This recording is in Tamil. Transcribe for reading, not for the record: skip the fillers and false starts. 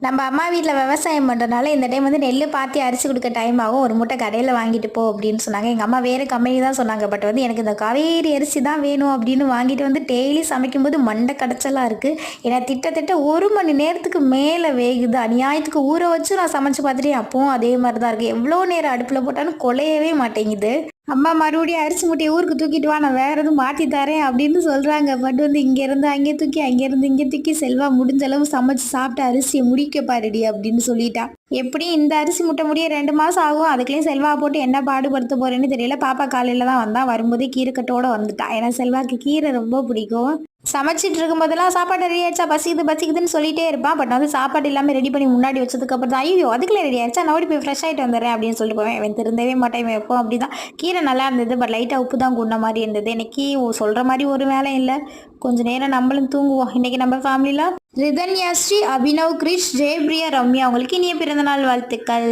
நம்ம அம்மா வீட்டில் விவசாயம் பண்ணுறனால இந்த டைம் வந்து நெல் பாத்தி அரிசி கொடுக்க டைம் ஆகும், ஒரு மூட்டை கடையில் வாங்கிட்டு போ அப்படின்னு சொன்னாங்க. எங்கள் அம்மா வேறு கம்பெனி தான் சொன்னாங்க. பட் வந்து எனக்கு இந்த காவேரி அரிசி தான் வேணும் அப்படின்னு வாங்கிட்டு வந்து டெய்லி சமைக்கும்போது மண்டை கடைச்சலாக இருக்குது. ஏன்னா திட்டத்தட்ட 1 மணி நேரத்துக்கு மேலே வேகுது. அநியாயத்துக்கு ஊற வச்சு நான் சமைச்சு பார்த்துட்டேன், அப்பவும் அதே மாதிரி தான் இருக்குது. எவ்வளோ நேரம் அடுப்பில் போட்டாலும் குலையவே மாட்டேங்குது. அம்மா மறுபடியும் அரிசி மூட்டையை ஊருக்கு தூக்கிட்டு வா, நான் வேற எதுவும் மாற்றி தரேன் அப்படின்னு சொல்கிறாங்க. பட் வந்து இங்கேருந்து அங்கே தூக்கி அங்கேருந்து இங்கே தூக்கி செல்வா முடிஞ்ச அளவு சமைச்சு சாப்பிட்டு அரிசியை முடிக்க பாருடி அப்படின்னு சொல்லிட்டா. எப்படி இந்த அரிசி முட்டை முடிய 2 மாதம் ஆகும். அதுக்குள்ளேயும் செல்வா போட்டு என்ன பாடுபடுத்த போறேன்னு தெரியல. பாப்பா காலையில் தான் வந்தா, வரும்போதே கீரைக்கட்டோட வந்துட்டா. ஏன்னா செல்வாக்கு கீரை ரொம்ப பிடிக்கும். சமைச்சிட்டு இருக்கும்போதெல்லாம் சாப்பாடு ரெடி ஆயிடுச்சா, பசிக்குது பசிக்குதுன்னு சொல்லிட்டே இருப்பான். பட் வந்து சாப்பாடு இல்லாமல் ரெடி பண்ணி முன்னாடி வச்சதுக்கு அப்புறம் தான், ஐயோ அதுக்குள்ளே ரெடி ஆயிடுச்சா, நான் ஓடி போய் ஃப்ரெஷ் ஆகிட்டு வந்துடுறேன் அப்படின்னு சொல்லிட்டு போவேன். இவன் திருந்தவே மாட்டேன், இவன் எப்போ அப்படி தான். கீரை நல்லா இருந்தது, பட் லைட்டாக உப்பு தான் கூடின மாதிரி இருந்தது. இன்னைக்கு சொல்கிற மாதிரி ஒரு வேலை இல்லை, கொஞ்சம் நேரம் நம்மளும் தூங்குவோம். இன்னைக்கு நம்ம ஃபேமிலியில் ரிதன்யாஸ்ரீ, அபினவ், கிரிஷ், ஜெயபிரியா, ரம்யா அவங்களுக்கு இனிய பிறந்தநாள் வாழ்த்துக்கள்.